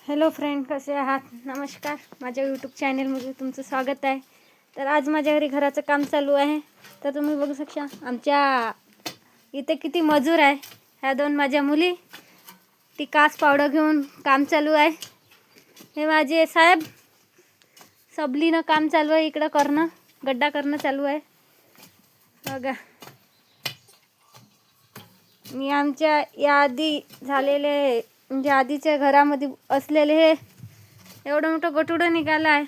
Hello friend, कसे आहात? नमस्कार, माझ्या यूट्यूब चॅनलमध्ये तुमचं स्वागत आहे. तर आज माझ्या घरी घराचं काम चालू आहे. तर तुम्ही बघू शकता आमच्या इथे किती मजूर आहे. ह्या दोन माझ्या मुली ती काच पावडर घेऊन काम चालू आहे. हे माझे साहेब सबलीनं काम चालू आहे. इकडं करणं गड्डा करणं चालू आहे. बघा, मी आमच्या यादी झालेले म्हणजे आधीच्या घरामध्ये असलेले हे एवढं मोठं गटुडं निघालं आहे.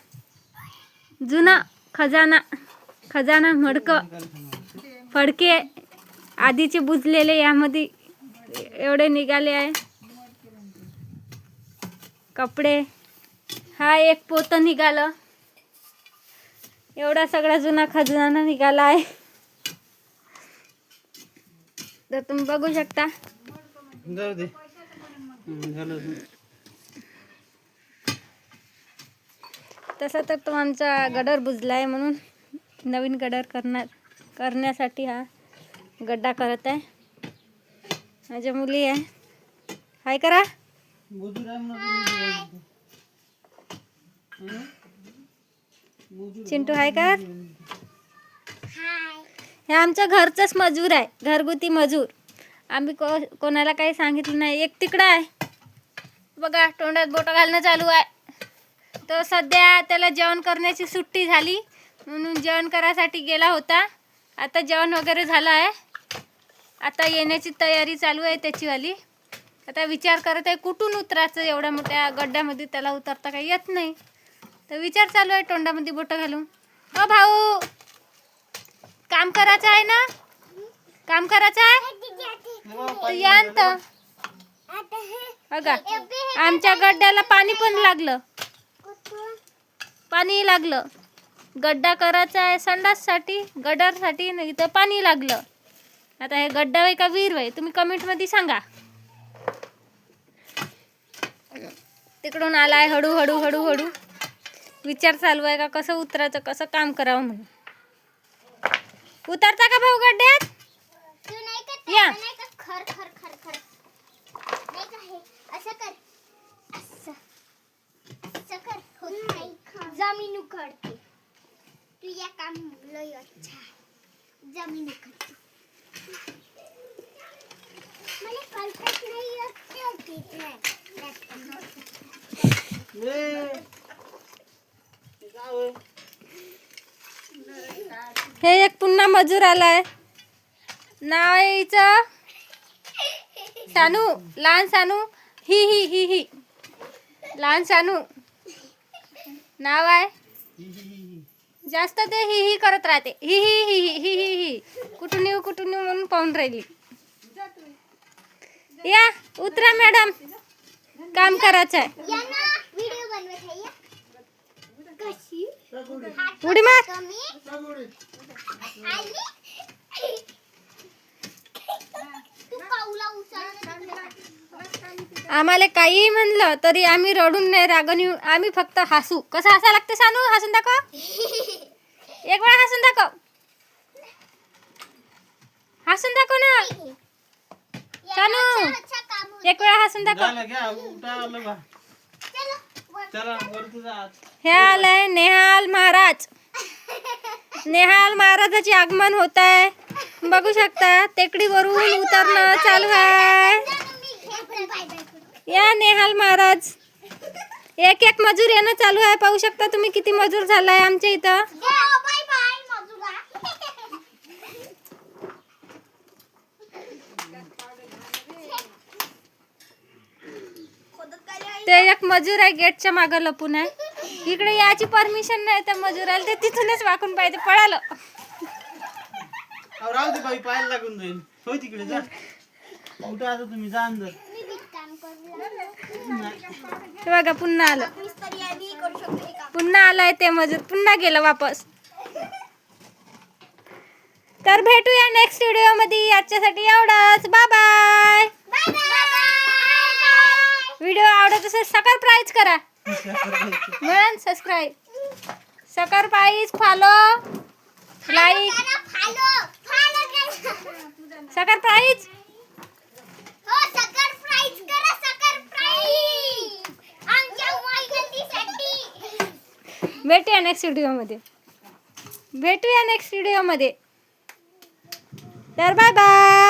जुना खजाना मडकं फडके आधीचे बुजलेले यामध्ये एवढे निघाले आहे. कपडे, हा एक पोतं निघालं. एवढा सगळा जुना खजाना निघाला आहे. तर तुम्ही बघू शकता. तसं तर तो आमचा गडर बुजला आहे, म्हणून नवीन गडर करण्यासाठी हा गड्डा करत आहे. माझ्या मुली आहे. हाय करा. चिंटू हाय कर. हे आमच्या घरचंच मजूर आहे, घरगुती मजूर. आम्ही कोणाला काही सांगितलं नाही. एक तिकडं आहे बघा, तोंडात बोटं घालणं चालू आहे. तो सध्या त्याला जेवण करण्याची सुट्टी झाली म्हणून जेवण करायसाठी गेला होता. आता जेवण वगैरे झालं आहे. आता येण्याची तयारी चालू आहे त्याचीवाली. आता विचार करत आहे कुठून उतरायचं. एवढ्या मोठ्या गड्ड्यामध्ये त्याला उतरता काही येत नाही. तर विचार चालू आहे तोंडामध्ये बोटं घालून. ओ भाऊ, काम करायचं आहे ना? काम करायचं आहे यांत. बघा, आमच्या गड्ड्याला पाणी पण लागलं. पाणी लागलं. गड्डा करायचा आहे संडाससाठी, गडरसाठी, नाही तर पाणी लागलं. आता हे गड्डा आहे का विहीर आहे तुम्ही कमेंटमध्ये सांगा. तिकडून आलाय हळू विचार चालू आहे का कसं उतरायचं, कसं काम करावं म्हणून. उतरता का भाऊ गड्ड्यात? या जमीन उखडते. तू या काम लय अच्छा. जमीन उखडते. मला कल्पना नाही होती नाही. हे एक पुन्हा मजूर आलाय. नाव आहे हिचं सानू. लहान सानू. ही लहान सानू नाव आहे. जास्त ते ही करत राहते. ही कुठून येऊ म्हणून पाहून राहिली. या उतरा मॅडम, काम करायचं आहे. व्हिडिओ बनवत आहे. कशी उडी मार. तू काऊला उचल. आम्हाला काही म्हणलं तरी आम्ही रडून नाही, रागून येऊ. आम्ही फक्त हसू. कसं हसा लागते सानू? हसून दाखव. एक वेळा हसून दाखव. हसून दाखव ना सानू. एक वेळा हसून दाखव. हे आलंय नेहाल महाराज. नेहाल महाराजाचे आगमन होत आहे. बघू शकता टेकडीवरून उतरणं चालू आहे. या नेहाल महाराज. एक मजूर येणं चालू आहे. पाहू शकता तुम्ही किती मजूर झालाय आमच्या इथं. ते एक मजूर आहे गेटच्या मागं लपून आहे. इकडे याची परमिशन नाही त्या मजुराला. ते तिथूनच वाकून पाहिजे पळालं. राहू दे बाई, पाहायला लागून जाईल. होय तिकडे जा. कुठं आता तुम्ही जा अंदर. ते बघा पुन्हा आलं. पुन्हा आलाय ते मजूर. पुन्हा गेलं वापस. तर भेटूया नेक्स्ट व्हिडिओ मध्ये. आजच्यासाठी एवढंच. Bye bye. व्हिडिओ आवडत असेल सबस्क्राईब करा. म्हणून सबस्क्राईब फॉलो लाईक सबस्क्राईब. हो, साखर फ्राईज करा, साखर फ्राईज. भेटूया नेक्स्ट व्हिडिओमध्ये. तर बाय बाय.